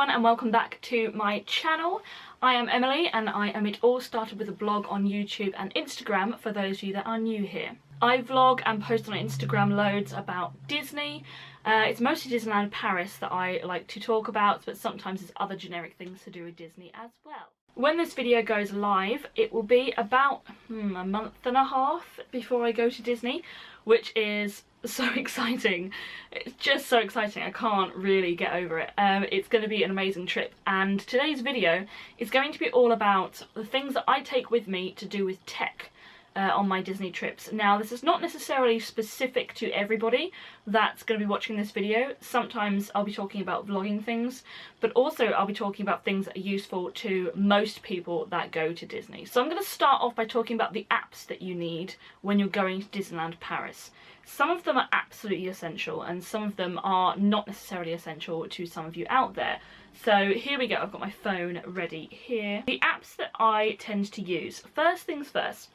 everyone and welcome back to my channel. I am Emily and I am It All Started with a blog on YouTube and Instagram for those of you that are new here. I vlog and post on Instagram loads about Disney. It's mostly Disneyland Paris that I like to talk about, but sometimes there's other generic things to do with Disney as well. When this video goes live, it will be about a month and a half before I go to Disney, which is so exciting. It's just so exciting. I can't really get over it. It's going to be an amazing trip, and today's video is going to be all about the things that I take with me to do with tech on my Disney trips. Now, this is not necessarily specific to everybody that's going to be watching this video. Sometimes I'll be talking about vlogging things, but also I'll be talking about things that are useful to most people that go to Disney. So I'm going to start off by talking about the apps that you need when you're going to Disneyland Paris. Some of them are absolutely essential and some of them are not necessarily essential to some of you out there. So here we go, I've got my phone ready here. The apps that I tend to use. First things first,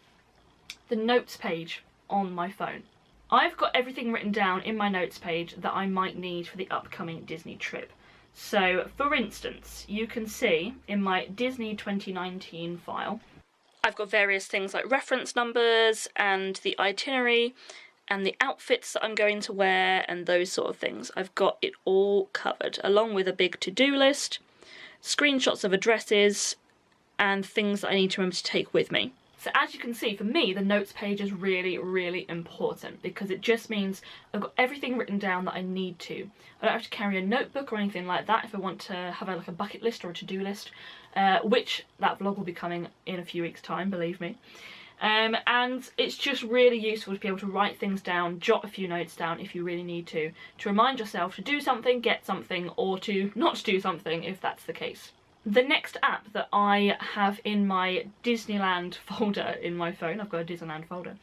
the notes page on my phone. I've got everything written down in my notes page that I might need for the upcoming Disney trip. So for instance, you can see in my Disney 2019 file, I've got various things like reference numbers and the itinerary and the outfits that I'm going to wear and those sort of things. I've got it all covered, along with a big to-do list, screenshots of addresses, and things that I need to remember to take with me. So as you can see, for me, the notes page is really, really important because it just means I've got everything written down that I need to. I don't have to carry a notebook or anything like that if I want to have like a bucket list or a to-do list, which that vlog will be coming in a few weeks' time, believe me. And it's just really useful to be able to write things down, jot a few notes down if you really need to remind yourself to do something, get something, or to not do something if that's the case. The next app that I have in my Disneyland folder in my phone, I've got a Disneyland folder,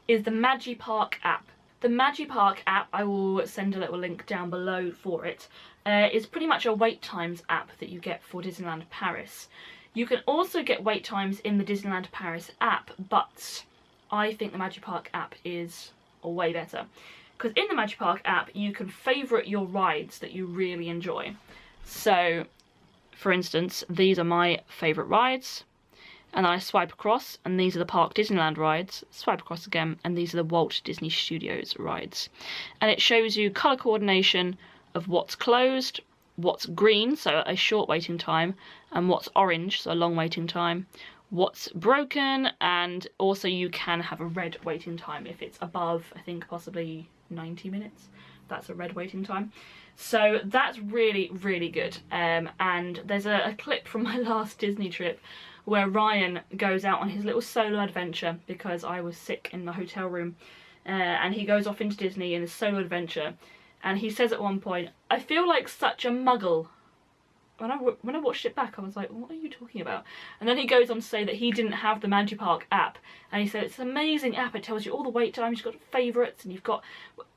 is the Magipark app. The Magipark app, I will send a little link down below for it, is pretty much a wait times app that you get for Disneyland Paris. You can also get wait times in the Disneyland Paris app, but I think the Magipark app is way better. Because in the Magipark app, you can favourite your rides that you really enjoy. So, for instance, these are my favourite rides, and I swipe across, and these are the Park Disneyland rides, swipe across again, and these are the Walt Disney Studios rides. And it shows you colour coordination of what's closed, what's green, so a short waiting time, and what's orange, so a long waiting time, what's broken, and also you can have a red waiting time if it's above, I think, possibly 90 minutes. That's a red waiting time. So that's really, really good. And there's a clip from my last Disney trip where Ryan goes out on his little solo adventure because I was sick in the hotel room, and he goes off into Disney in his solo adventure, and he says at one point, "I feel like such a muggle." When I watched it back, I was like, what are you talking about? And then he goes on to say that he didn't have the Magipark app, and he said it's an amazing app. It tells you all the wait times, you've got favourites, and you've got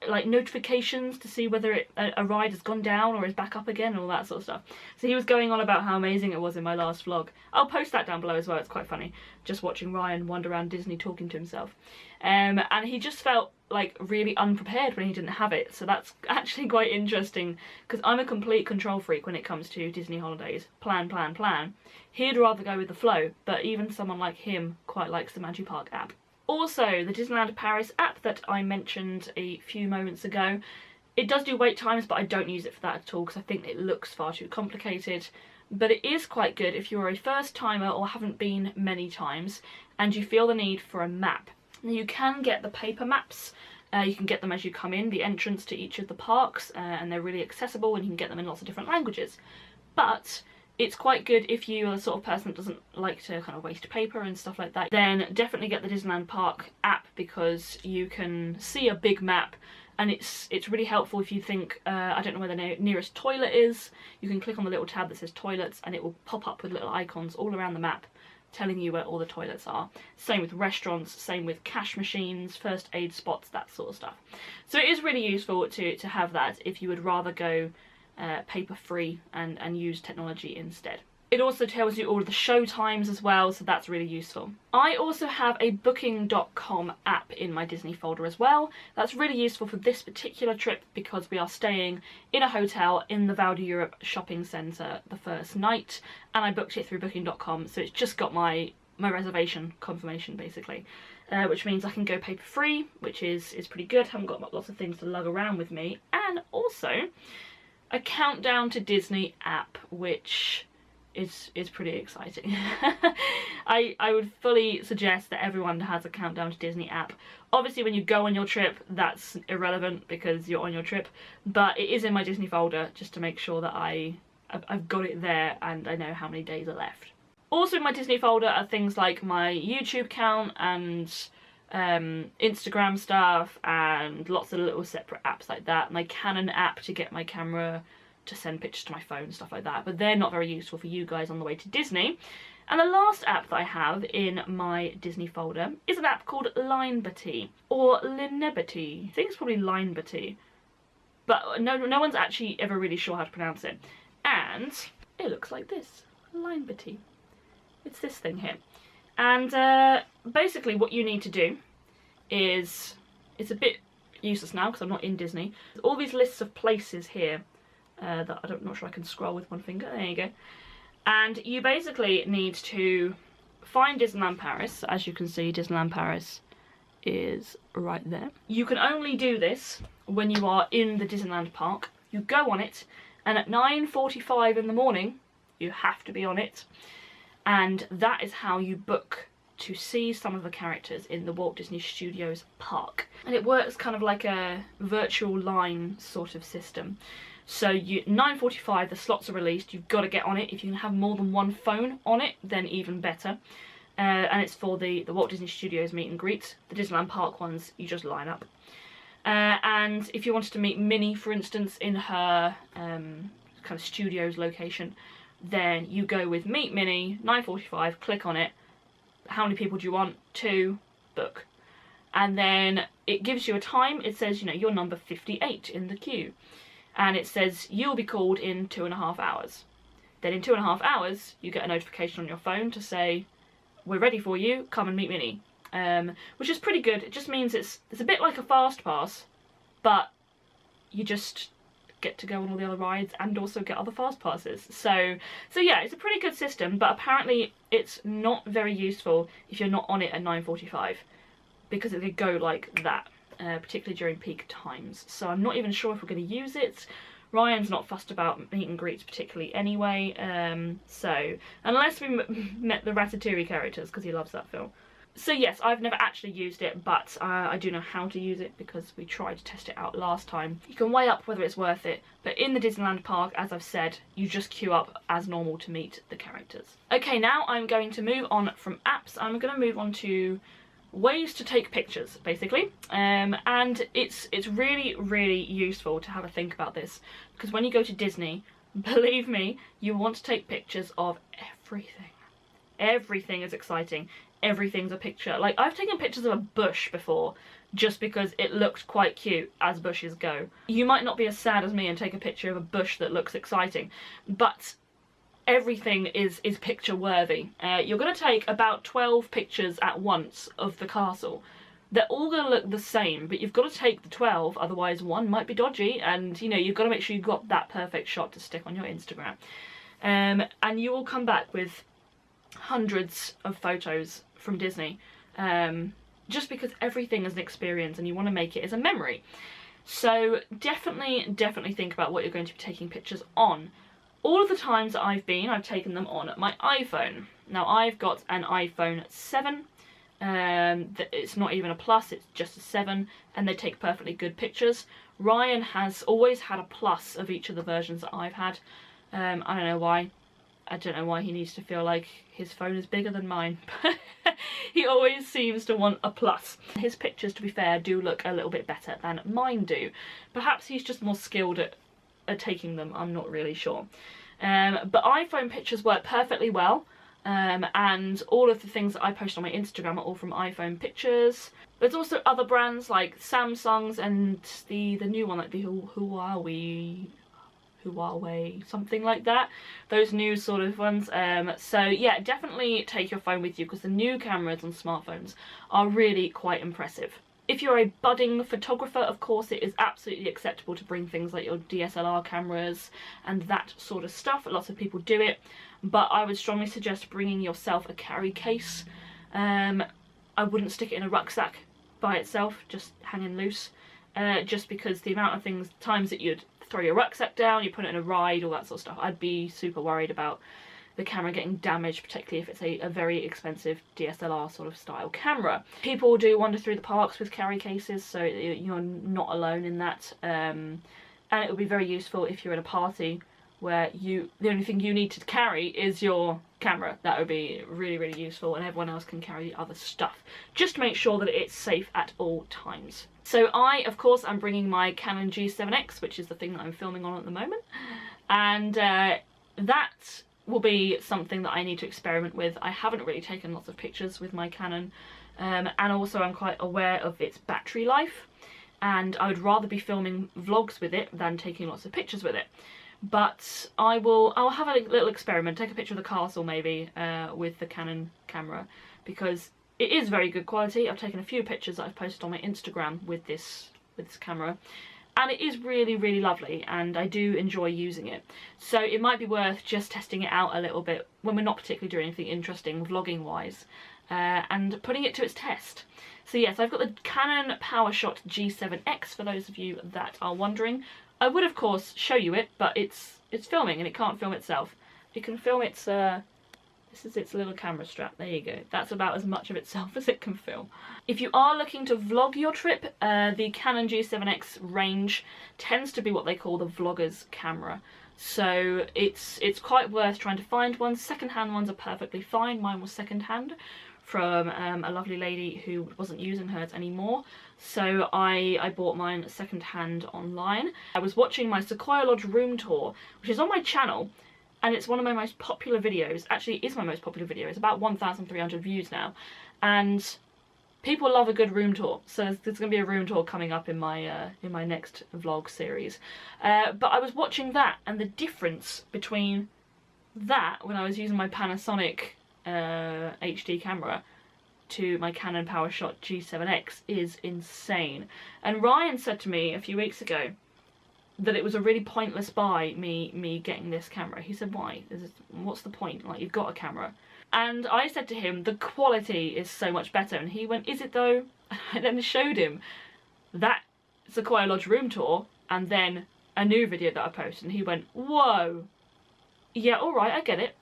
like notifications to see whether a ride has gone down or is back up again, and all that sort of stuff. So he was going on about how amazing it was in my last vlog. I'll post that down below as well. It's quite funny, just watching Ryan wander around Disney talking to himself. And he just felt like really unprepared when he didn't have it, so that's actually quite interesting because I'm a complete control freak when it comes to Disney holidays. Plan, plan, plan. He'd rather go with the flow, but even someone like him quite likes the Magipark app. Also, the Disneyland Paris app that I mentioned a few moments ago, it does do wait times, but I don't use it for that at all because I think it looks far too complicated. But it is quite good if you're a first timer or haven't been many times and you feel the need for a map. Now, you can get the paper maps, you can get them as you come in, the entrance to each of the parks, and they're really accessible and you can get them in lots of different languages. But it's quite good if you are the sort of person that doesn't like to kind of waste paper and stuff like that, then definitely get the Disneyland Park app because you can see a big map, and it's really helpful if you think, I don't know where the nearest toilet is. You can click on the little tab that says toilets and it will pop up with little icons all around the map telling you where all the toilets are. Same with restaurants, same with cash machines, first aid spots, that sort of stuff. So it is really useful to have that if you would rather go paper free and use technology instead. It also tells you all of the show times as well, so that's really useful. I also have a booking.com app in my Disney folder as well. That's really useful for this particular trip because we are staying in a hotel in the Val d'Europe shopping centre the first night, and I booked it through booking.com, so it's just got my reservation confirmation basically, which means I can go paper free, which is pretty good. Haven't got lots of things to lug around with me, and also a Countdown to Disney app, which is pretty exciting. I would fully suggest that everyone has a Countdown to Disney app. Obviously when you go on your trip that's irrelevant because you're on your trip, but it is in my Disney folder just to make sure that I've got it there and I know how many days are left. Also in my Disney folder are things like my YouTube account and Instagram stuff and lots of little separate apps like that. My Canon app to get my camera to send pictures to my phone, stuff like that, but they're not very useful for you guys on the way to Disney. And the last app that I have in my Disney folder is an app called Linebity, or Linebity. I think it's probably Linebity, but no one's actually ever really sure how to pronounce it. And it looks like this, Linebity. It's this thing here. And basically what you need to do is, it's a bit useless now because I'm not in Disney, there's all these lists of places here that I'm not sure I can scroll with one finger. There you go. And you basically need to find Disneyland Paris. As you can see, Disneyland Paris is right there. You can only do this when you are in the Disneyland park. You go on it, and at 9:45 in the morning, you have to be on it. And that is how you book to see some of the characters in the Walt Disney Studios park. And it works kind of like a virtual line sort of system. So 9:45 the slots are released, you've got to get on it. If you can have more than one phone on it, then even better. And it's for the Walt Disney Studios meet and greet. The Disneyland Park ones, you just line up. And if you wanted to meet Minnie, for instance, in her kind of studios location, then you go with Meet Minnie, 9:45, click on it. How many people do you want? 2, book. And then it gives you a time. It says, you know, you're number 58 in the queue. And it says you'll be called in 2.5 hours. Then in 2.5 hours, you get a notification on your phone to say, we're ready for you, come and meet Minnie. Which is pretty good. It just means it's a bit like a fast pass, but you just get to go on all the other rides and also get other fast passes. So yeah, it's a pretty good system, but apparently it's not very useful if you're not on it at 9:45 because it could go like that. Particularly during peak times. So I'm not even sure if we're going to use it. Ryan's not fussed about meet and greets particularly anyway, so unless we met the Ratatouille characters, because he loves that film. So yes, I've never actually used it, but I do know how to use it because we tried to test it out last time. You can weigh up whether it's worth it, but in the Disneyland park, as I've said, you just queue up as normal to meet the characters. Okay, now I'm going to move on from apps. I'm going to move on to ways to take pictures, basically, and it's really useful to have a think about this, because when you go to Disney, believe me, you want to take pictures of everything. Everything is exciting, everything's a picture. Like, I've taken pictures of a bush before just because it looked quite cute, as bushes go. You might not be as sad as me and take a picture of a bush that looks exciting, but everything is picture worthy. You're going to take about 12 pictures at once of the castle. They're all going to look the same, but you've got to take the 12, otherwise one might be dodgy, and you know, you've got to make sure you've got that perfect shot to stick on your Instagram. And you will come back with hundreds of photos from Disney, just because everything is an experience and you want to make it as a memory. So definitely think about what you're going to be taking pictures on. All of the times that I've been, I've taken them on my iPhone. Now I've got an iPhone 7, it's not even a Plus, it's just a 7, and they take perfectly good pictures. Ryan has always had a Plus of each of the versions that I've had. I don't know why. I don't know why he needs to feel like his phone is bigger than mine. He always seems to want a Plus. His pictures, to be fair, do look a little bit better than mine do. Perhaps he's just more skilled at taking them, I'm not really sure. But iPhone pictures work perfectly well, and all of the things that I post on my Instagram are all from iPhone pictures. There's also other brands like Samsung's and the new one, like the Huawei Huawei, something like that. Those new sort of ones. So yeah, definitely take your phone with you because the new cameras on smartphones are really quite impressive. If you're a budding photographer, of course, it is absolutely acceptable to bring things like your DSLR cameras and that sort of stuff. Lots of people do it, but I would strongly suggest bringing yourself a carry case. I wouldn't stick it in a rucksack by itself, just hanging loose, just because the amount of times that you'd throw your rucksack down, you put it in a ride, all that sort of stuff. I'd be super worried about the camera getting damaged, particularly if it's a very expensive DSLR sort of style camera. People do wander through the parks with carry cases, so you're not alone in that. And it would be very useful if you're at a party where the only thing you need to carry is your camera. That would be really, really useful, and everyone else can carry the other stuff. Just to make sure that it's safe at all times. So I, of course, am bringing my Canon G7X, which is the thing that I'm filming on at the moment. And that will be something that I need to experiment with. I haven't really taken lots of pictures with my Canon, and also I'm quite aware of its battery life, and I would rather be filming vlogs with it than taking lots of pictures with it. But I'll have a little experiment, take a picture of the castle maybe with the Canon camera, because it is very good quality. I've taken a few pictures that I've posted on my Instagram with this camera, and it is really, really lovely, and I do enjoy using it. So it might be worth just testing it out a little bit when we're not particularly doing anything interesting vlogging wise, and putting it to its test. So yes, I've got the Canon PowerShot G7X for those of you that are wondering. I would of course show you it, but it's filming and it can't film itself. It can film its this is its little camera strap, there you go. That's about as much of itself as it can film. If you are looking to vlog your trip, the Canon G7X range tends to be what they call the vlogger's camera. So it's quite worth trying to find one. Second-hand ones are perfectly fine. Mine was second-hand from a lovely lady who wasn't using hers anymore. So I bought mine second-hand online. I was watching my Sequoia Lodge room tour, which is on my channel, and it's one of my most popular videos. Actually, it is my most popular video. It's about 1,300 views now, and people love a good room tour. So there's going to be a room tour coming up in my next vlog series. But I was watching that, and the difference between that when I was using my Panasonic HD camera to my Canon PowerShot G7X is insane. And Ryan said to me a few weeks ago that it was a really pointless buy, me getting this camera. He said, why? What's the point? Like, you've got a camera. And I said to him, the quality is so much better. And he went, is it though? I then showed him that Sequoia Lodge room tour and then a new video that I posted, and he went, whoa. Yeah, alright, I get it.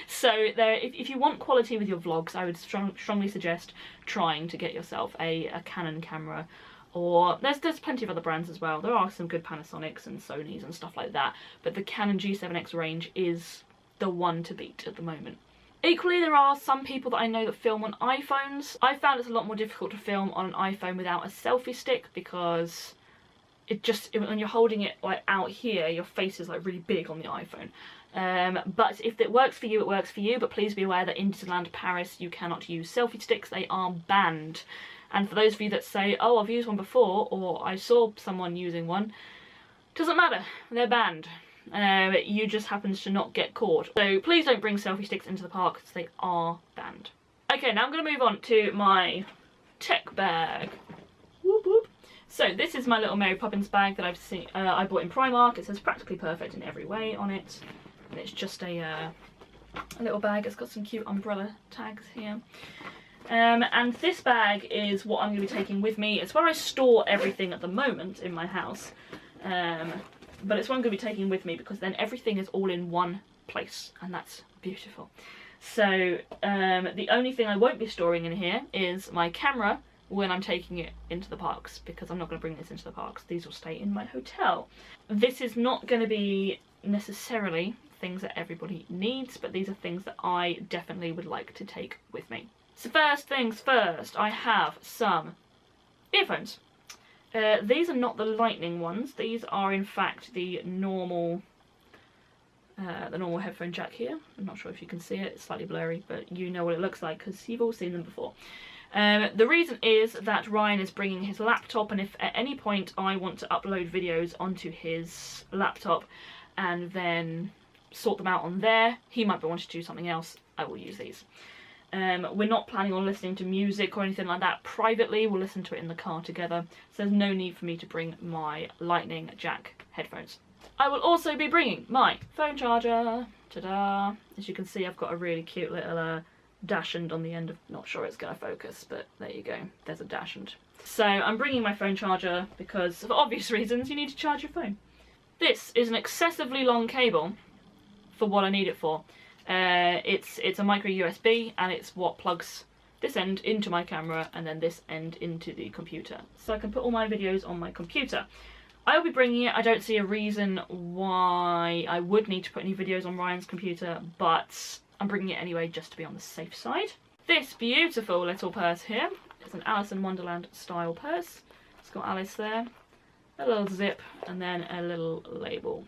So if you want quality with your vlogs, I would strongly suggest trying to get yourself a Canon camera. Or there's plenty of other brands as well. There are some good Panasonics and Sonys and stuff like that, but the Canon G7X range is the one to beat at the moment. Equally, there are some people that I know that film on iPhones. I found it's a lot more difficult to film on an iPhone without a selfie stick, because when you're holding it like out here, your face is like really big on the iPhone. But if it works for you, it works for you. But please be aware that in Disneyland Paris, you cannot use selfie sticks. They are banned. And for those of you that say, oh, I've used one before, or I saw someone using one, doesn't matter, they're banned. You just happen to not get caught. So please don't bring selfie sticks into the park, because they are banned. Okay, now I'm going to move on to my tech bag. Whoop whoop. So this is my little Mary Poppins bag that I bought in Primark. It says practically perfect in every way on it. And it's just a little bag. It's got some cute umbrella tags here. And this bag is what I'm going to be taking with me. It's where I store everything at the moment in my house. But it's what I'm going to be taking with me, because then everything is all in one place, and that's beautiful. So the only thing I won't be storing in here is my camera when I'm taking it into the parks, because I'm not going to bring this into the parks. These will stay in my hotel. This is not going to be necessarily things that everybody needs, but these are things that I definitely would like to take with me. So first things first, I have some earphones. These are not the lightning ones. These are in fact the normal headphone jack here. I'm not sure if you can see it, it's slightly blurry, but you know what it looks like because you've all seen them before. The reason is that Ryan is bringing his laptop, and if at any point I want to upload videos onto his laptop and then sort them out on there, he might be wanting to do something else, I will use these. We're not planning on listening to music or anything like that privately, we'll listen to it in the car together, so there's no need for me to bring my lightning jack headphones. I will also be bringing my phone charger. Ta-da! As you can see, I've got a really cute little dashend on the end of, not sure it's going to focus, but there you go, there's a dashend. So I'm bringing my phone charger because, for obvious reasons, you need to charge your phone. This is an excessively long cable for what I need it for. It's a micro USB, and it's what plugs this end into my camera and then this end into the computer, so I can put all my videos on my computer. I'll be bringing it. I don't see a reason why I would need to put any videos on Ryan's computer, but I'm bringing it anyway just to be on the safe side. This beautiful little purse here is an Alice in Wonderland style purse. It's got Alice there, a little zip, and then a little label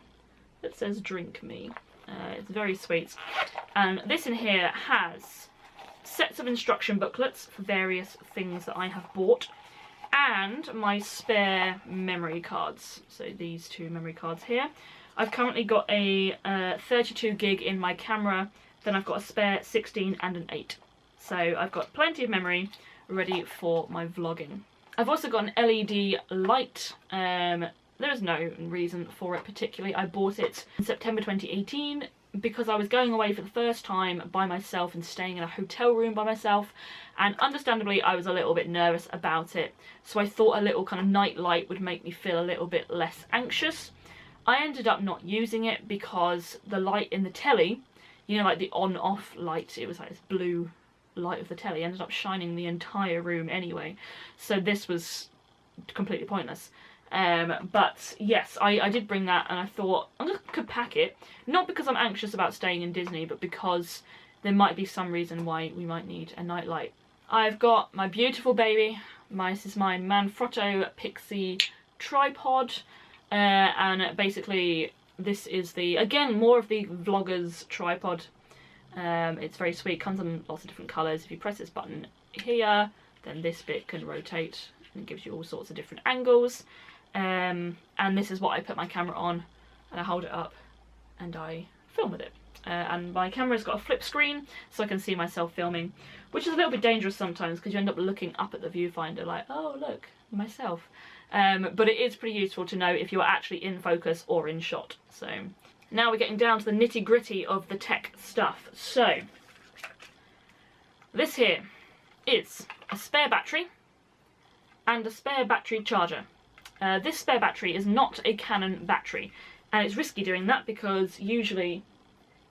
that says "Drink Me." It's very sweet. And this in here has sets of instruction booklets for various things that I have bought, and my spare memory cards. So these two memory cards here. I've currently got a 32 gig in my camera, then I've got a spare 16 and an 8. So I've got plenty of memory ready for my vlogging. I've also got an LED light. There is no reason for it particularly. I bought it in September 2018 because I was going away for the first time by myself and staying in a hotel room by myself, and understandably I was a little bit nervous about it, so I thought a little kind of night light would make me feel a little bit less anxious. I ended up not using it because the light in the telly, you know, like the on-off light, it was like this blue light of the telly, ended up shining the entire room anyway, so this was completely pointless. But yes, I did bring that, and I thought I could pack it, not because I'm anxious about staying in Disney, but because there might be some reason why we might need a night light. I've got my beautiful baby. This is my Manfrotto Pixie tripod, and basically this is the, again, more of the vlogger's tripod. It's very sweet, comes in lots of different colours. If you press this button here, then this bit can rotate and it gives you all sorts of different angles. And this is what I put my camera on, and I hold it up and I film with it. And my camera's got a flip screen, so I can see myself filming, which is a little bit dangerous sometimes because you end up looking up at the viewfinder like, oh look, myself. But it is pretty useful to know if you're actually in focus or in shot. So now we're getting down to the nitty gritty of the tech stuff. So this here is a spare battery and a spare battery charger. This spare battery is not a Canon battery, and it's risky doing that because usually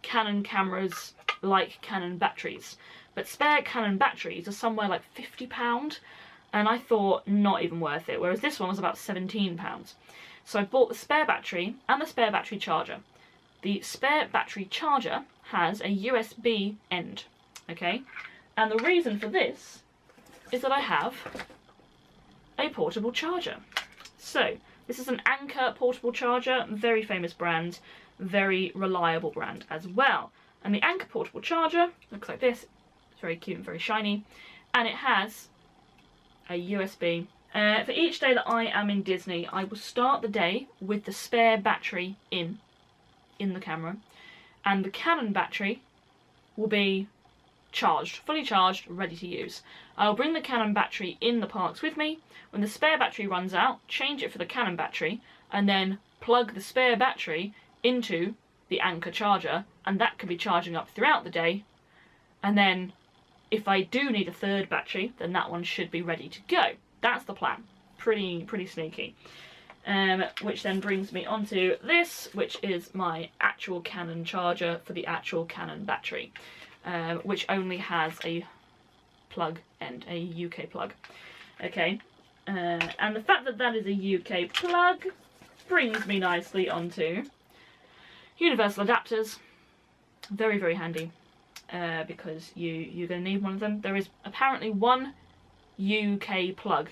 Canon cameras like Canon batteries, but spare Canon batteries are somewhere like £50, and I thought not even worth it, whereas this one was about £17. So I bought the spare battery and the spare battery charger. The spare battery charger has a USB end, okay? And the reason for this is that I have a portable charger. So this is an Anker portable charger, very famous brand, very reliable brand as well. And the Anker portable charger looks like this. It's very cute and very shiny, and it has a USB. For each day that I am in Disney, I will start the day with the spare battery in the camera, and the Canon battery will be charged, fully charged, ready to use. I'll bring the Canon battery in the parks with me. When the spare battery runs out, change it for the Canon battery, and then plug the spare battery into the Anker charger, and that can be charging up throughout the day. And then if I do need a third battery, then that one should be ready to go. That's the plan. Pretty sneaky. Which then brings me onto this, which is my actual Canon charger for the actual Canon battery, which only has a plug end, a UK plug. Okay, and the fact that that is a UK plug brings me nicely onto universal adapters. Very handy, because you're going to need one of them. There is apparently one UK plug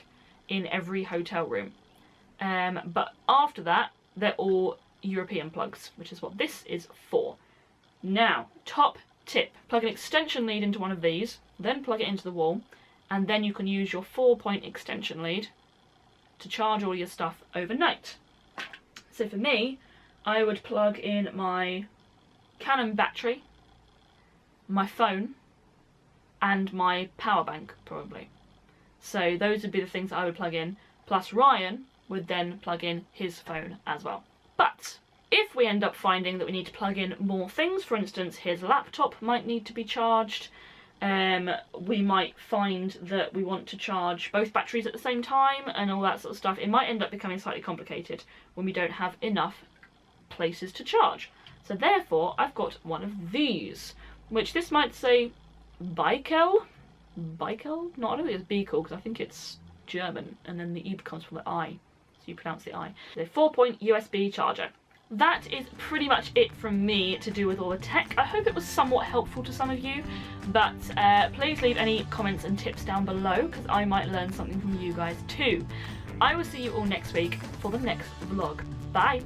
in every hotel room, but after that they're all European plugs, which is what this is for. Now, top tip: plug an extension lead into one of these, then plug it into the wall, and then you can use your 4-point extension lead to charge all your stuff overnight. So for me, I would plug in my Canon battery, my phone, and my power bank probably. So those would be the things that I would plug in, plus Ryan would then plug in his phone as well. But if we end up finding that we need to plug in more things, for instance his laptop might need to be charged, we might find that we want to charge both batteries at the same time and all that sort of stuff, it might end up becoming slightly complicated when we don't have enough places to charge. So therefore I've got one of these, which this might say Beikel? Beikel? No, I don't think it's Beikel because I think it's German and then the E comes from the I, so you pronounce the I. The 4-point USB charger. That is pretty much it from me to do with all the tech. I hope it was somewhat helpful to some of you, but please leave any comments and tips down below because I might learn something from you guys too. I will see you all next week for the next vlog. Bye!